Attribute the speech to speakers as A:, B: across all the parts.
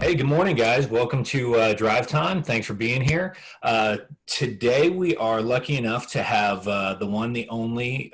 A: Hey, good morning, guys. Welcome to Drivetime. Thanks for being here. Today, we are lucky enough to have the one, the only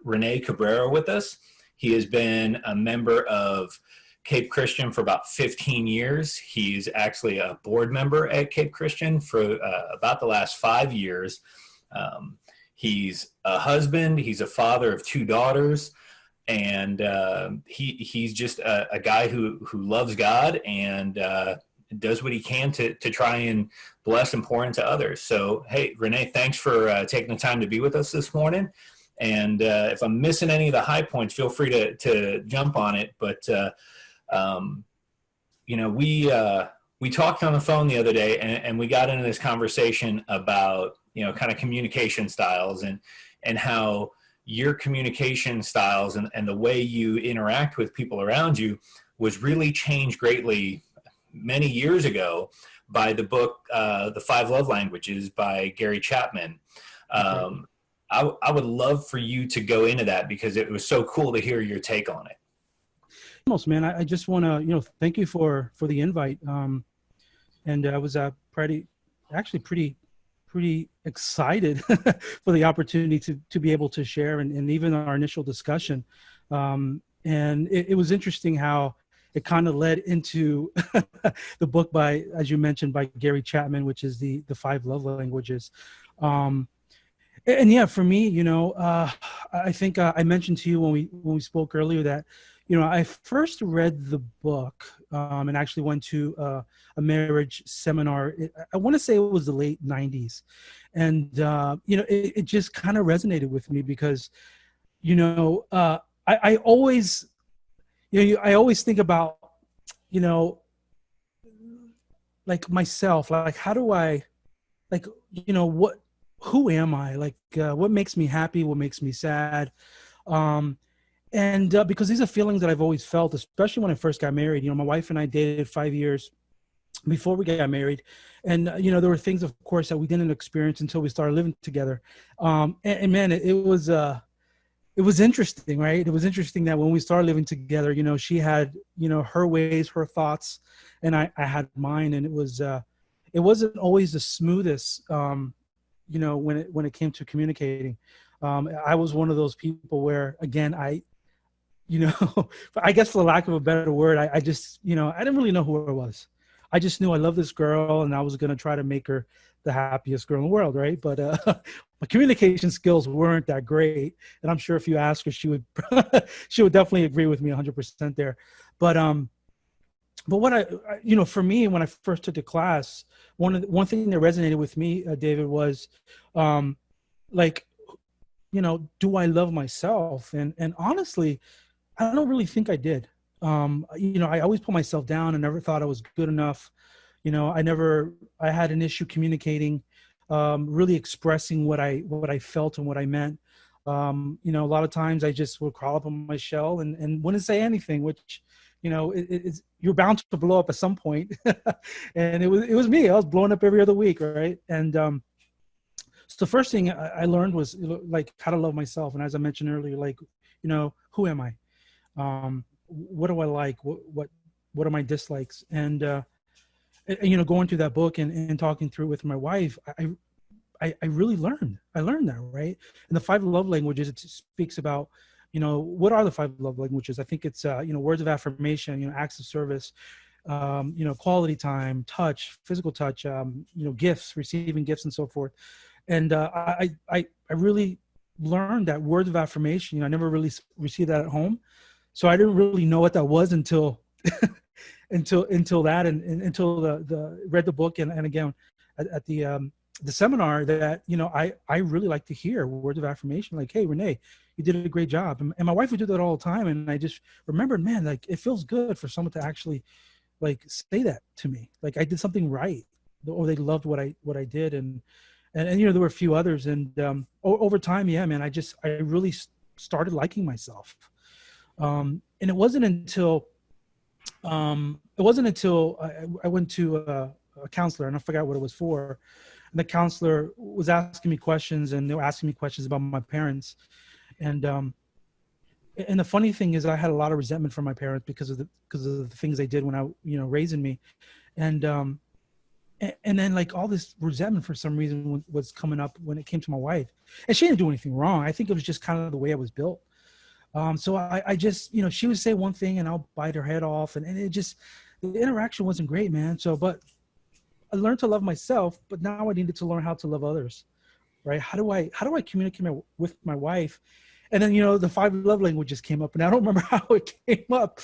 A: Rene Cabrera with us. He has been a member of Cape Christian for about 15 years. He's actually a board member at Cape Christian for about the last 5 years. He's a husband. He's a father of two daughters. And he's just a guy who loves God and does what he can to try and bless and pour into others. So, hey, Rene, thanks for taking the time to be with us this morning. And if I'm missing any of the high points, feel free to jump on it. But we talked on the phone the other day, and we got into this conversation about kind of communication styles and how your communication styles and the way you interact with people around you was really changed greatly many years ago by the book, The Five Love Languages by Gary Chapman. I would love for you to go into that because it was so cool to hear your take on it.
B: Almost, man. I just want to, thank you for the invite. And I was pretty excited for the opportunity to be able to share and even our initial discussion. And it was interesting how it kind of led into the book by, as you mentioned, by Gary Chapman, which is the Five Love Languages. And yeah, for me, I think I mentioned to you when we spoke earlier that, I first read the book and actually went to a marriage seminar. I want to say it was the late 90s. And, it just kind of resonated with me because, I always, I always think about, like myself, like, how do I, like, who am I? Like, what makes me happy? What makes me sad? And because these are feelings that I've always felt, especially when I first got married. My wife and I dated 5 years before we got married. And, there were things, of course, that we didn't experience until we started living together. And man, it was interesting, right? It was interesting that when we started living together, she had, her ways, her thoughts, and I had mine. And it wasn't always the smoothest, when it came to communicating. I was one of those people where, again, I guess for the lack of a better word, I just, I didn't really know who I was. I just knew I loved this girl and I was going to try to make her the happiest girl in the world. Right. But my communication skills weren't that great. And I'm sure if you ask her, she would definitely agree with me 100% there. But what for me, when I first took the class, one thing that resonated with me, David, was do I love myself? And honestly, I don't really think I did. I always put myself down and never thought I was good enough. I had an issue communicating, really expressing what I felt and what I meant. A lot of times I just would crawl up on my shell and wouldn't say anything, which, you're bound to blow up at some point. And it was me. I was blowing up every other week. Right. And, so the first thing I learned was like how to love myself. And as I mentioned earlier, like, who am I? What do I like? What are my dislikes? And, going through that book and talking through it with my wife, I really learned. I learned that, right? And the Five Love Languages, it speaks about, what are the Five Love Languages? I think it's, words of affirmation, acts of service, quality time, touch, physical touch, gifts, receiving gifts and so forth. And I really learned that words of affirmation. I never really received that at home, so I didn't really know what that was until until that and until the read the book and again at the seminar that I really like to hear words of affirmation like, hey, Rene, you did a great job. And my wife would do that all the time, and I just remembered, man, like it feels good for someone to actually like say that to me, like I did something right, or they loved what I did. And there were a few others, and over time, yeah, man, I really started liking myself. And it wasn't until I went to a counselor, and I forgot what it was for. And the counselor was asking me questions, and they were asking me questions about my parents. And And the funny thing is I had a lot of resentment from my parents because of the things they did when I, raising me. And, and then like all this resentment for some reason was coming up when it came to my wife, and she didn't do anything wrong. I think it was just kind of the way I was built. So I just, she would say one thing and I'll bite her head off, and it just, the interaction wasn't great, man. So, but I learned to love myself, but now I needed to learn how to love others, right? How do I communicate with my wife? And then, the 5 love languages came up, and I don't remember how it came up,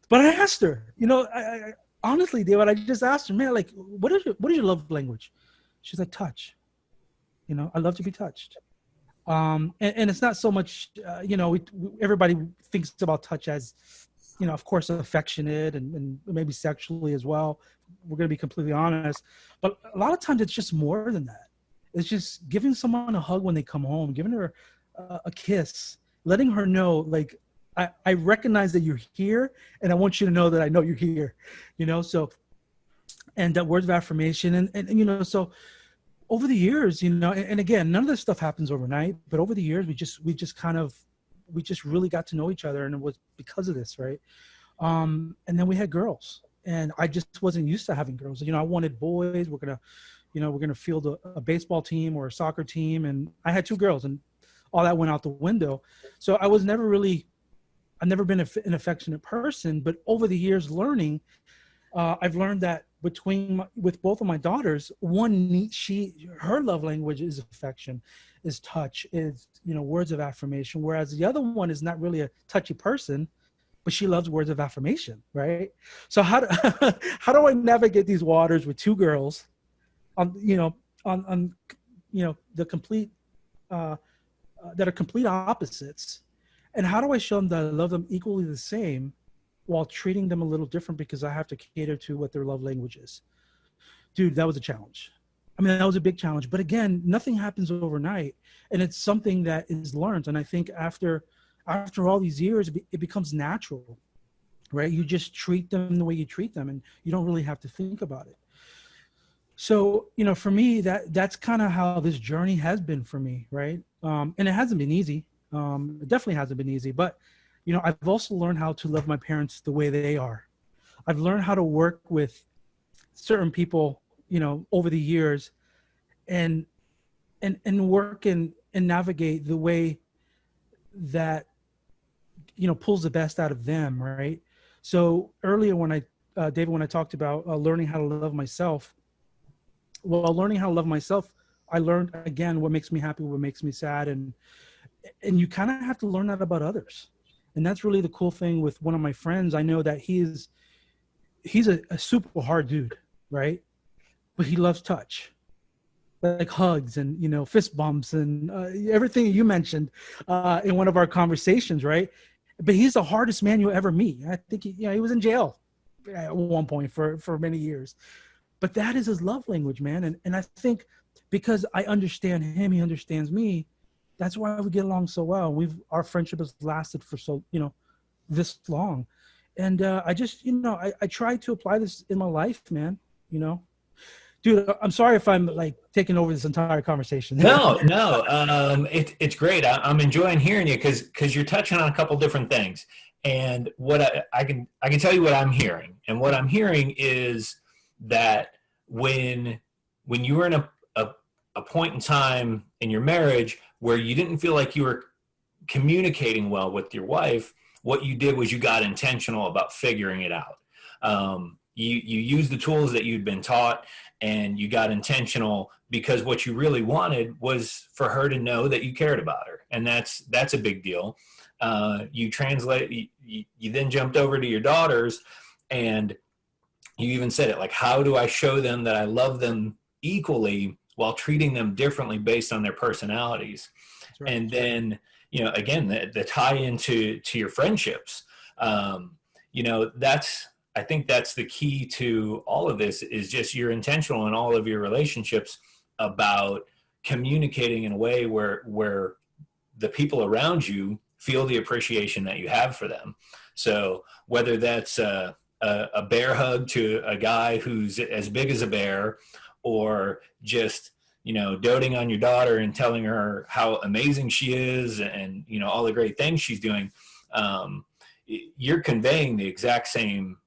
B: but I asked her, I honestly, David, I just asked her, man, like, what is your love language? She's like, touch. I love to be touched. And it's not so much, everybody thinks about touch as, of course, affectionate and maybe sexually as well. We're going to be completely honest, but a lot of times it's just more than that. It's just giving someone a hug when they come home, giving her a kiss, letting her know, like, I recognize that you're here, and I want you to know that I know you're here, so, and that words of affirmation. And so over the years, and again, none of this stuff happens overnight, but over the years, we just really got to know each other. And it was because of this, right? And then we had girls, and I just wasn't used to having girls. I wanted boys. We're going to field a baseball team or a soccer team. And I had 2 girls, and all that went out the window. So I've never been an affectionate person, but over the years learning, I've learned that with both of my daughters, her love language is affection, is touch, is, words of affirmation. Whereas the other one is not really a touchy person, but she loves words of affirmation. Right. So how do I navigate these waters with 2 girls on the complete, that are complete opposites? And how do I show them that I love them equally the same while treating them a little different because I have to cater to what their love language is? Dude, that was a challenge. I mean, that was a big challenge. But again, nothing happens overnight, and it's something that is learned. And I think after all these years, it becomes natural, right? You just treat them the way you treat them, and you don't really have to think about it. So, for me, that's kind of how this journey has been for me, right? And it hasn't been easy. It definitely hasn't been easy, but I've also learned how to love my parents the way they are. I've learned how to work with certain people, over the years, and work and navigate the way that, pulls the best out of them. Right. So earlier David, when I talked about learning how to love myself, learning how to love myself, I learned again what makes me happy, what makes me sad, and you kind of have to learn that about others. And that's really the cool thing with one of my friends. I know that he's a super hard dude, right? But he loves touch, like hugs and, fist bumps and everything you mentioned in one of our conversations, right? But he's the hardest man you'll ever meet. I think he was in jail at one point for many years. But that is his love language, man. And I think because I understand him, he understands me. That's why we get along so well. Our friendship has lasted for this long. And I just, I try to apply this in my life, man. Dude, I'm sorry if I'm like taking over this entire conversation.
A: No. It's great. I'm enjoying hearing you because you're touching on a couple different things. And what I can tell you what I'm hearing. And what I'm hearing is that when you were in a point in time in your marriage where you didn't feel like you were communicating well with your wife, what you did was you got intentional about figuring it out. You used the tools that you'd been taught, and you got intentional because what you really wanted was for her to know that you cared about her. And that's a big deal. You then jumped over to your daughters, and you even said it, like, how do I show them that I love them equally while treating them differently based on their personalities? Right. And then, again, the tie into your friendships, I think that's the key to all of this, is just you're intentional in all of your relationships about communicating in a way where the people around you feel the appreciation that you have for them. So whether that's a bear hug to a guy who's as big as a bear, or just, doting on your daughter and telling her how amazing she is and, all the great things she's doing, you're conveying the exact same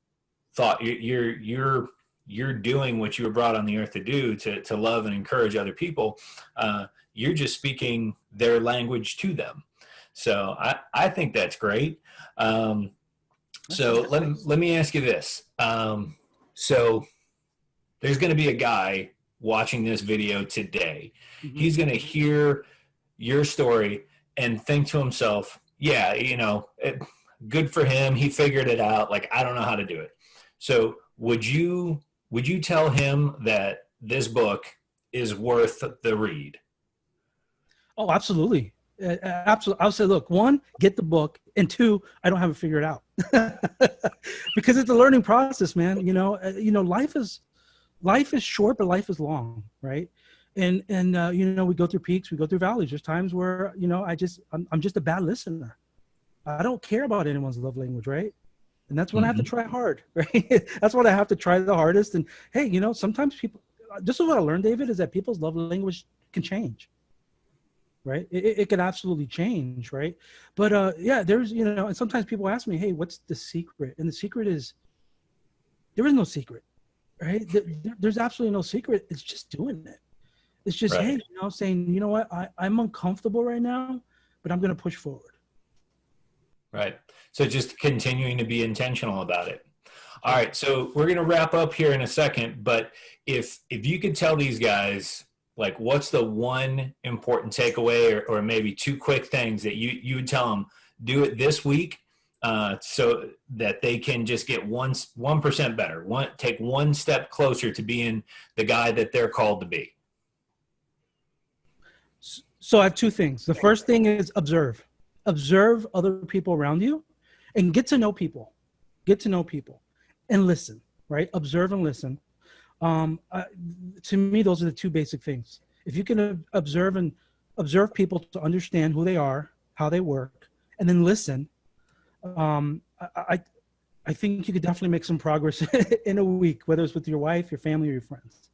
A: thought. You're doing what you were brought on the earth to do, to love and encourage other people. You're just speaking their language to them. So I think that's great. So let me ask you this. So there's going to be a guy watching this video today.
B: Mm-hmm.
A: He's going to hear your story and think to himself, yeah, good for him. He figured it out. Like, I don't know how to do it. So would you tell him that this book is worth the read?
B: Oh, absolutely. Absolutely. I'll say, look, one, get the book, and two, I don't have it figured out because it's a learning process, man. Life is short, but life is long. Right. And we go through peaks, we go through valleys. There's times where, I'm just a bad listener. I don't care about anyone's love language. Right. And that's when I have to try hard. Right. That's when I have to try the hardest. And hey, sometimes this is what I learned, David, is that people's love language can change. Right. It can absolutely change. Right. But there's, and sometimes people ask me, hey, what's the secret? And the secret is there is no secret. Right. There's absolutely no secret. It's just doing it. It's just, right. Hey, saying, you know what, I'm uncomfortable right now, but I'm going to push forward.
A: Right. So just continuing to be intentional about it. All right. So we're going to wrap up here in a second, but if you could tell these guys, like, what's the one important takeaway or maybe two quick things that you would tell them, do it this week so that they can just get 1% better, take one step closer to being the guy that they're called to be?
B: So I have two things. The first thing is observe other people around you and get to know people and listen, right? Observe and listen. To me, those are the two basic things. If you can observe people to understand who they are, how they work, and then listen, I think you could definitely make some progress in a week, whether it's with your wife, your family, or your friends.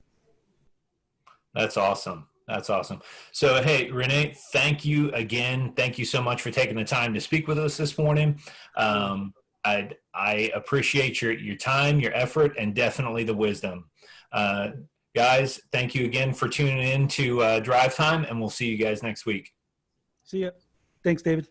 A: That's awesome. That's awesome. So, hey, Rene, thank you again. Thank you so much for taking the time to speak with us this morning. I appreciate your time, your effort, and definitely the wisdom. Guys, thank you again for tuning in to Drive Time, and we'll see you guys next week.
B: See ya. Thanks, David.